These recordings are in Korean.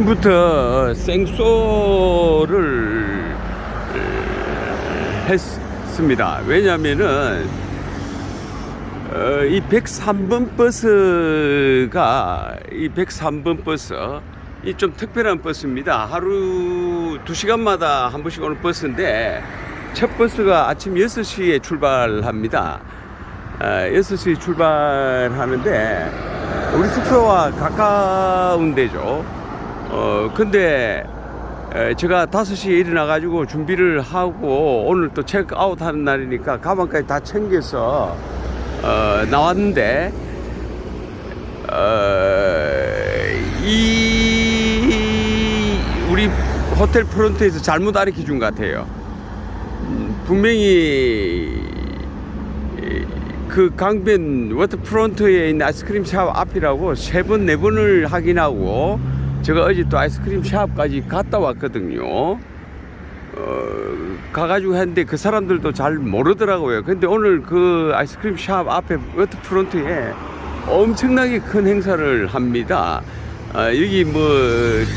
아침부터 생소를 했습니다. 왜냐면은 이 103번 버스가 이 103번 버스 이 좀 특별한 버스입니다. 하루 2시간마다 한 번씩 오는 버스인데 첫 버스가 아침 6시에 출발합니다. 6시에 출발하는데 우리 숙소와 가까운 데죠. 근데 제가 5시에 일어나 가지고 준비를 하고 오늘 또 체크아웃 하는 날이니까 가방까지 다 챙겨서 나왔는데 우리 호텔 프론트에서 잘못 가르쳐 준 것 같아요. 분명히 그 강변 워터프론트에 있는 아이스크림 샵 앞이라고 3번 4번을 확인하고 제가 어제 또 아이스크림 샵까지 갔다 왔거든요. 가가지고 했는데 그 사람들도 잘 모르더라고요. 근데 오늘 그 아이스크림 샵 앞에 워터프론트에 엄청나게 큰 행사를 합니다. 여기 뭐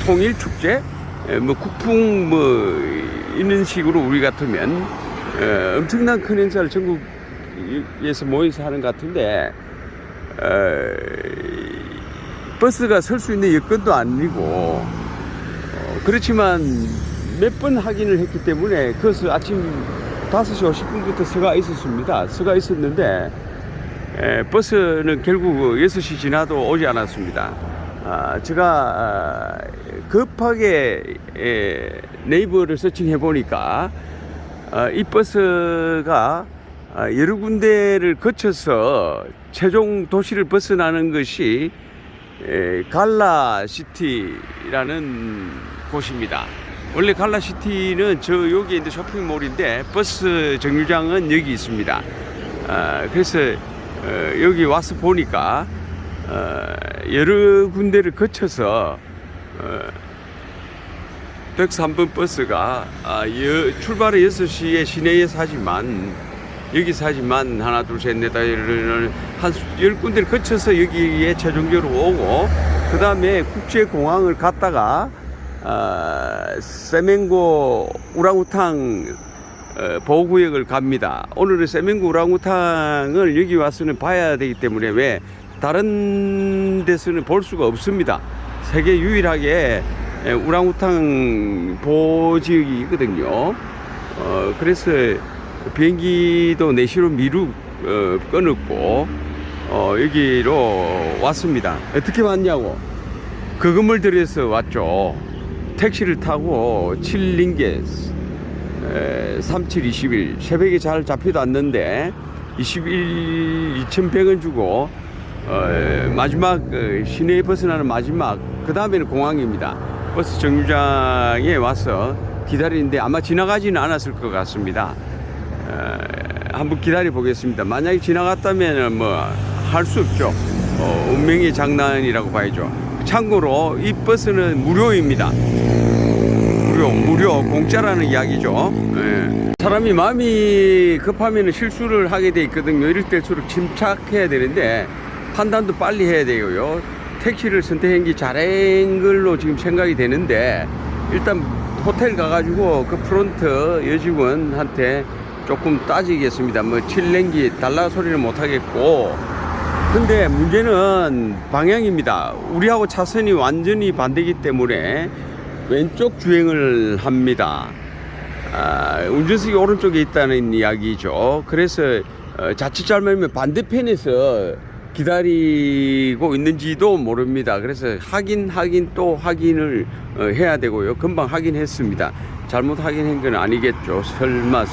통일축제, 뭐 국풍 뭐 이런 식으로 우리 같으면 엄청난 큰 행사를 전국에서 모여서 하는 것 같은데 버스가 설 수 있는 여건도 아니고 그렇지만 몇 번 확인을 했기 때문에 그것을 아침 5시 50분부터 서가 있었습니다. 서가 있었는데 버스는 결국 6시 지나도 오지 않았습니다. 제가 급하게 네이버를 서칭해 보니까 이 버스가 여러 군데를 거쳐서 최종 도시를 벗어나는 것이 갈라시티라는 곳입니다. 원래 갈라시티는 저 여기 있는 쇼핑몰인데 버스 정류장은 여기 있습니다. 그래서 여기 와서 보니까 여러 군데를 거쳐서 103번 버스가 출발을 6시에 시내에서 하지만 여기서 하지만 하나 둘 셋 넷 한 10군데를 거쳐서 여기에 최종적으로 오고 그 다음에 국제공항을 갔다가 세멘고 우랑우탕 보호구역을 갑니다. 오늘은 세멘고 우랑우탕을 여기 와서는 봐야 되기 때문에 왜 다른 데서는 볼 수가 없습니다. 세계 유일하게 우랑우탕 보호지역이거든요. 그래서 비행기도 4시로 끊었고 여기로 왔습니다. 어떻게 왔냐고 그 건물 들여서 왔죠. 택시를 타고 7링겟 3721 새벽에 잘 잡히도 않는데 21,100원 주고 마지막 시내에 벗어나는 마지막 그 다음에는 공항입니다. 버스 정류장에 와서 기다리는데 아마 지나가지는 않았을 것 같습니다. 한번 기다려 보겠습니다. 만약에 지나갔다면 뭐 할 수 없죠. 운명의 장난이라고 봐야죠. 참고로 이 버스는 무료입니다. 무료 공짜라는 이야기죠. 사람이 마음이 급하면 실수를 하게 돼 있거든요. 이럴 때일수록 침착해야 되는데 판단도 빨리 해야 되고요. 택시를 선택한 게 잘한 걸로 지금 생각이 되는데 일단 호텔 가가지고 그 프론트 여직원한테 조금 따지겠습니다. 뭐 칠랭기 달라 소리는 못 하겠고 근데 문제는 방향입니다. 우리하고 차선이 완전히 반대이기 때문에 왼쪽 주행을 합니다. 운전석이 오른쪽에 있다는 이야기죠. 그래서 자칫 잘못하면 반대편에서 기다리고 있는지도 모릅니다. 그래서 확인 또 확인을 해야 되고요. 금방 확인했습니다. 잘못 확인한 건 아니겠죠. 설마.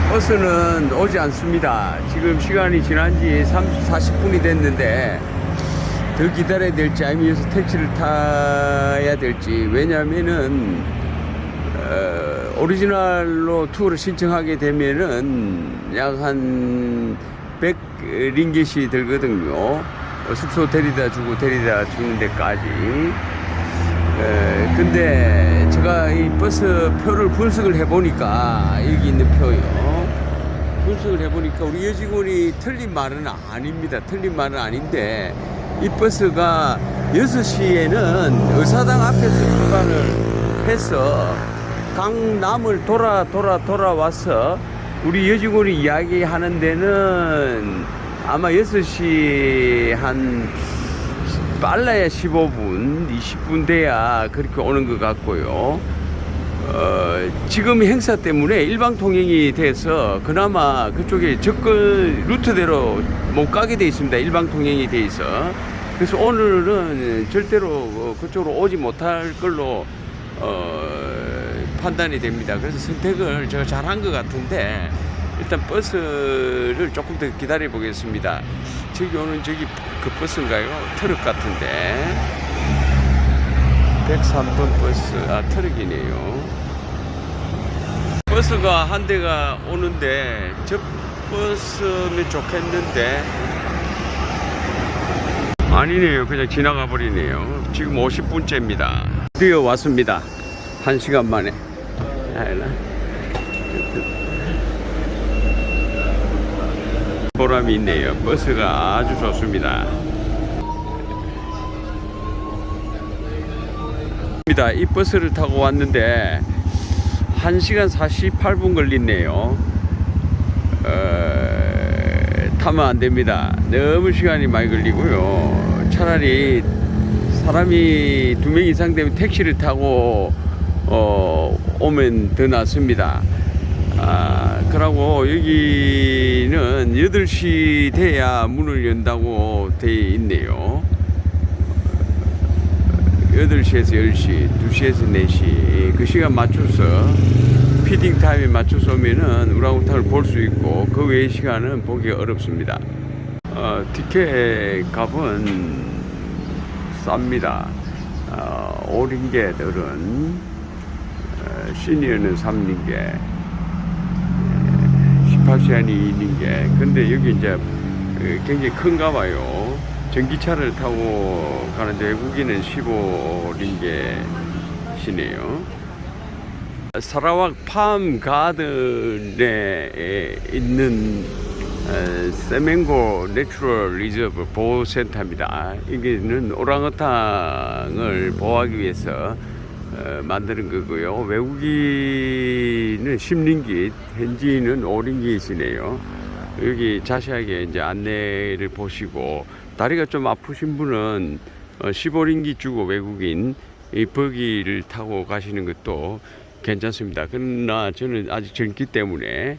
버스는 오지 않습니다. 지금 시간이 지난 지 40분이 됐는데 더 기다려야 될지 아니면 여기서 택시를 타야 될지 왜냐면은 오리지널로 투어를 신청하게 되면은 약 한 100링깃이 들거든요. 숙소 데려다 주고 데려다 주는 데까지. 근데 제가 이 버스 표를 분석을 해보니까 여기 있는 표요. 참석을 해보니까 우리 여직원이 틀린 말은 아닙니다. 틀린 말은 아닌데 이 버스가 6시에는 의사당 앞에서 출발을 해서 강남을 돌아와서 우리 여직원이 이야기하는 데는 아마 6시 한 빨라야 15분, 20분 돼야 그렇게 오는 것 같고요. 지금 행사 때문에 일방통행이 돼서 그나마 그쪽에 접근 루트대로 못 가게 돼 있습니다. 일방통행이 돼 있어. 그래서 오늘은 절대로 그쪽으로 오지 못할 걸로 판단이 됩니다. 그래서 선택을 제가 잘한 것 같은데 일단 버스를 조금 더 기다려 보겠습니다. 저기 오는 저기 그 버스인가요? 트럭 같은데 103번 버스, 트럭이네요. 버스가 한 대가 오는데 저 버스면 좋겠는데 아니네요. 그냥 지나가 버리네요. 지금 50분째입니다. 드디어 왔습니다. 1시간 만에. 보람이 있네요. 버스가 아주 좋습니다. 이 버스를 타고 왔는데 1시간 48분 걸리네요. 타면 안 됩니다. 너무 시간이 많이 걸리고요. 차라리 사람이 2명 이상 되면 택시를 타고 오면 더 낫습니다. 그러고 여기는 8시 돼야 문을 연다고 돼 있네요. 8시에서 10시, 2시에서 4시 그 시간 맞춰서 피딩 타임에 맞춰서 오면은 우랑우탕을 볼 수 있고 그 외의 시간은 보기 어렵습니다. 티켓 값은 쌉니다. 5링겟은 시니어는 3링겟, 18시간이 2링겟. 근데 여기 이제 굉장히 큰가 봐요. 전기차를 타고 가는데 외국인은 15링겟이네요. 사라왁 팜 가든에 있는 세멘고 내추럴 리저브 보호센터입니다. 여기는 오랑우탕을 보호하기 위해서 만드는 거고요. 외국인은 10링깃, 현지인은 5링깃이네요. 여기 자세하게 이제 안내를 보시고 다리가 좀 아프신 분은 15링깃 주고 외국인 이 버기를 타고 가시는 것도 괜찮습니다. 그러나 저는 아직 젊기 때문에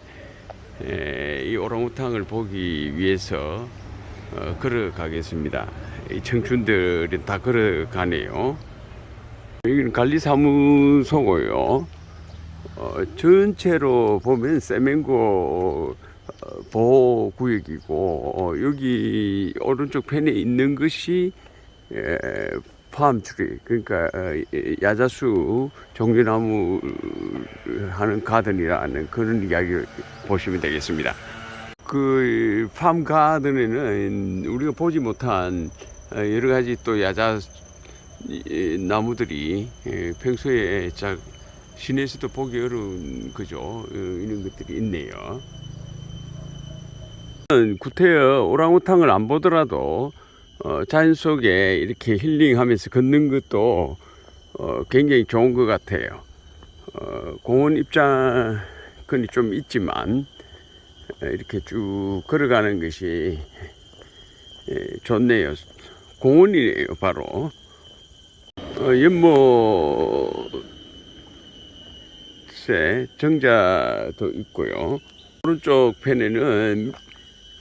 이 오랑우탕을 보기 위해서 걸어가겠습니다. 이 청춘들은 다 걸어가네요. 여기는 관리사무소고요. 전체로 보면 세멘고 보호구역이고 여기 오른쪽 편에 있는 것이 팜트리, 그러니까 야자수 종려나무 하는 가든이라는 그런 이야기 보시면 되겠습니다. 그 팜 가든에는 우리가 보지 못한 여러 가지 또 야자 나무들이 평소에 시내에서도 보기 어려운 그죠, 이런 것들이 있네요. 구태여 오랑우탕을 안 보더라도 자연 속에 이렇게 힐링하면서 걷는 것도 굉장히 좋은 것 같아요. 공원 입장권이 좀 있지만 이렇게 쭉 걸어가는 것이 좋네요. 공원이에요, 바로. 연못에 정자도 있고요. 오른쪽 편에는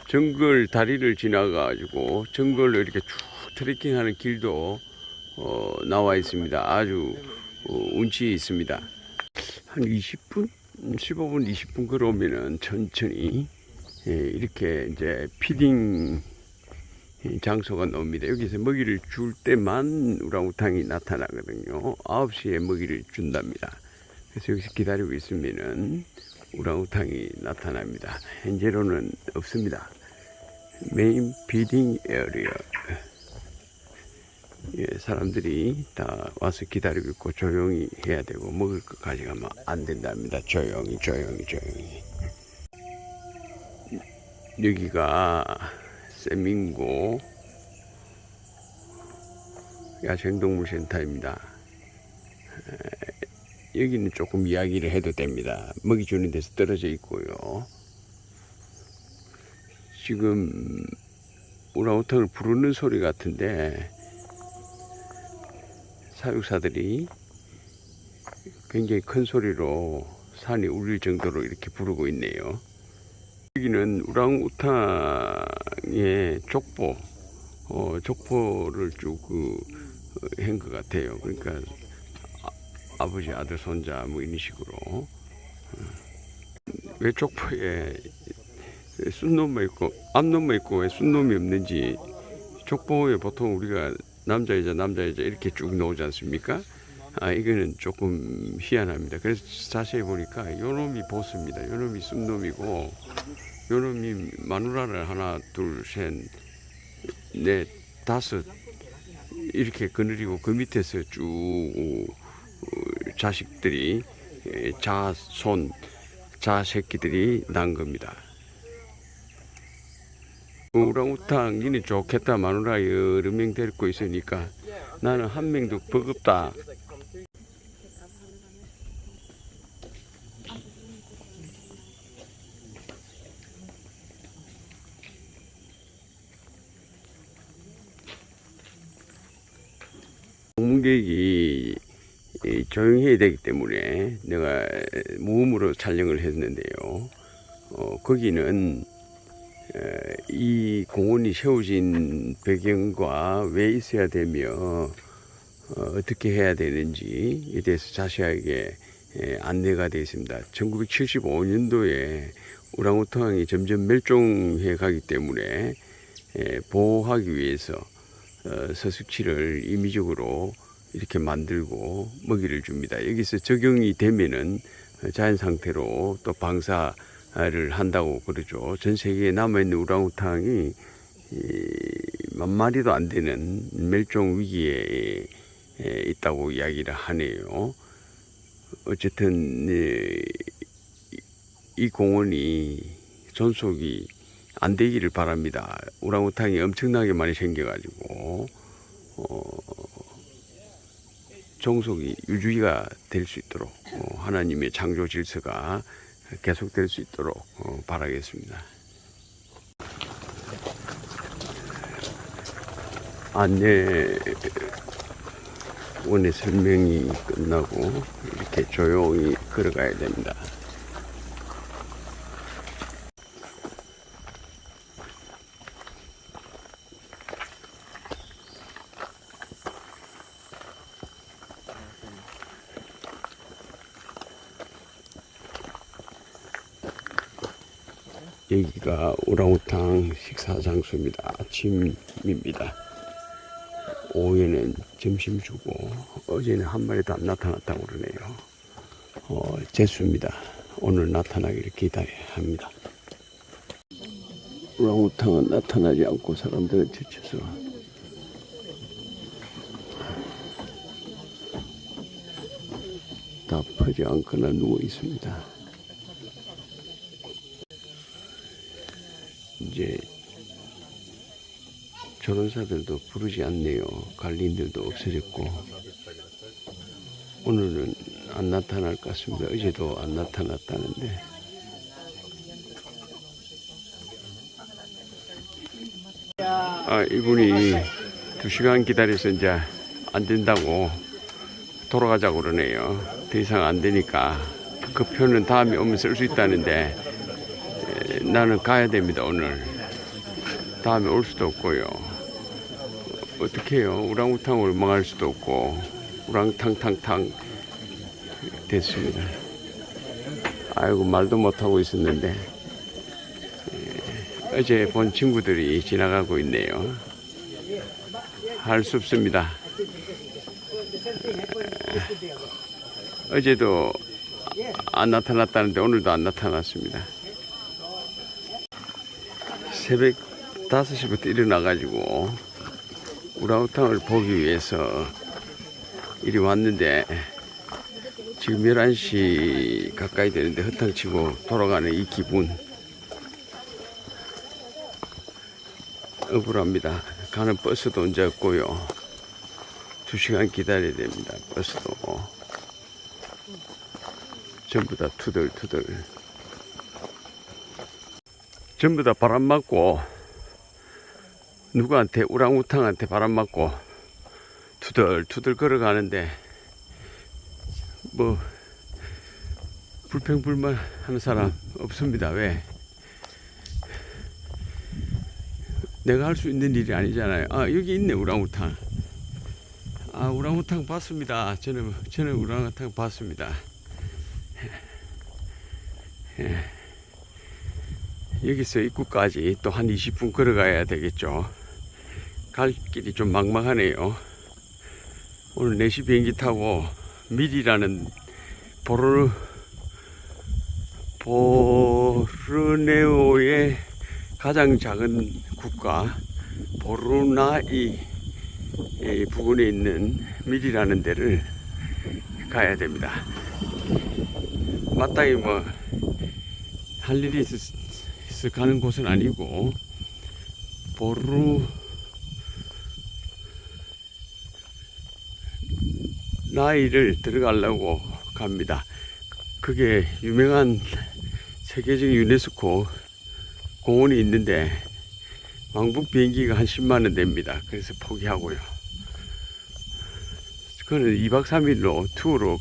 정글 다리를 지나가지고 정글로 이렇게 쭉 트레킹하는 길도 나와 있습니다. 아주 운치 있습니다. 한 20분, 15분, 20분 걸어오면은 천천히 이렇게 이제 피딩 장소가 나옵니다. 여기서 먹이를 줄 때만 우랑우탕이 나타나거든요. 9시에 먹이를 준답니다. 그래서 여기서 기다리고 있으면은 우랑우탕이 나타납니다. 현재로는 없습니다. 메인 피딩 에어리어. 사람들이 다 와서 기다리고 있고 조용히 해야 되고 먹을 것 가져가면 안 된답니다. 조용히. 여기가 세밍고 야생동물센터입니다. 여기는 조금 이야기를 해도 됩니다. 먹이 주는 데서 떨어져 있고요. 지금 오랑우탄을 부르는 소리 같은데 사육사들이 굉장히 큰 소리로 산이 울릴 정도로 이렇게 부르고 있네요. 여기는 우랑우탕의 족보를 쭉 한 것 같아요. 그러니까 아버지, 아들, 손자 뭐 이런 식으로. 왜 족보에 순놈만 있고 암놈만 있고 왜 순놈이 없는지, 족보에 보통 우리가 남자 여자 이렇게 쭉 나오지 않습니까? 이거는 조금 희한합니다. 그래서 자세히 보니까 요놈이 보스입니다. 요놈이 순놈이고 요놈이 마누라를 하나 둘 셋 넷 다섯 이렇게 거느리고 그 밑에서 쭉 자식들이 자손 자새끼들이 난 겁니다. 우랑우탕 니네 좋겠다. 마누라 여러 명 데리고 있으니까 나는 한 명도 버겁다. 방문객이 조용해야 되기 때문에 내가 무음으로 촬영을 했는데요. 거기는 이 공원이 세워진 배경과 왜 있어야 되며 어떻게 해야 되는지에 대해서 자세하게 안내가 되어 있습니다. 1975년도에 우랑우탕이 점점 멸종해 가기 때문에 보호하기 위해서 서식지를 임의적으로 이렇게 만들고 먹이를 줍니다. 여기서 적용이 되면은 자연 상태로 또 방사를 한다고 그러죠. 전 세계에 남아있는 우랑우탕이 만 마리도 안 되는 멸종 위기에 있다고 이야기를 하네요. 어쨌든 이 공원이 존속이 안 되기를 바랍니다. 우랑우탕이 엄청나게 많이 생겨가지고 종속이 유지가 될 수 있도록 하나님의 창조 질서가 계속될 수 있도록 바라겠습니다. 안내원의 설명이 끝나고 이렇게 조용히 걸어가야 됩니다. 여기가 우랑우탕 식사 장소입니다. 아침입니다. 오후에는 점심 주고 어제는 한 마리도 안 나타났다고 그러네요. 재수입니다. 오늘 나타나기를 기다려야 합니다. 우랑우탕은 나타나지 않고 사람들은 지쳐서 다 퍼지 않거나 누워 있습니다. 이제 조련사들도 부르지 않네요. 관리인들도 없어졌고 오늘은 안 나타날 것 같습니다. 어제도 안 나타났다는데 이분이 2시간 기다려서 이제 안 된다고 돌아가자고 그러네요. 더 이상 안 되니까 그 표는 다음에 오면 쓸 수 있다는데 나는 가야 됩니다. 오늘 다음에 올 수도 없고요. 어떻게 해요? 우랑우탕을 망할 수도 없고 우랑탕탕탕 됐습니다. 아이고 말도 못하고 있었는데 어제 본 친구들이 지나가고 있네요. 할 수 없습니다. 어제도 안 나타났다는데 오늘도 안 나타났습니다. 새벽 5시부터 일어나가지고 우랑우탕을 보기 위해서 이리 왔는데 지금 11시 가까이 되는데 허탕치고 돌아가는 이 기분. 억울합니다. 가는 버스도 언제 없고요. 2시간 기다려야 됩니다. 버스도. 전부 다 투덜투덜. 전부 다 바람 맞고, 누구한테, 우랑우탕한테 바람 맞고, 투덜투덜 걸어가는데, 뭐, 불평불만 하는 사람 없습니다. 왜? 내가 할 수 있는 일이 아니잖아요. 아, 여기 있네, 우랑우탕. 아, 우랑우탕 봤습니다. 저는 우랑우탕 봤습니다. 예. 여기서 입구까지 또 한 20분 걸어가야 되겠죠. 갈 길이 좀 막막하네요. 오늘 4시 비행기 타고 밀이라는 보르네오의 가장 작은 국가 보르나이 부근에 있는 밀이라는 데를 가야 됩니다. 마땅히 뭐 할 일이 있어 가는 곳은 아니고 보르나이를 들어가려고 갑니다. 그게 유명한 세계적인 유네스코 공원이 있는데 왕복 비행기가 한 10만원 됩니다. 그래서 포기하고요. 그거는 2박 3일로 투어로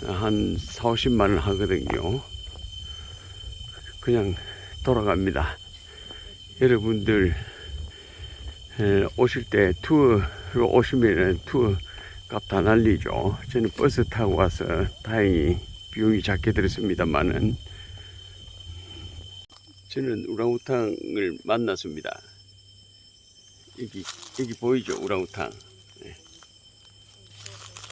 한 4, 50만원 하거든요. 그냥 돌아갑니다. 여러분들 오실 때 투어로 오시면 투어 값 다 날리죠. 저는 버스 타고 와서 다행히 비용이 작게 들었습니다만은 저는 우랑우탕을 만났습니다. 여기 보이죠? 우랑우탕.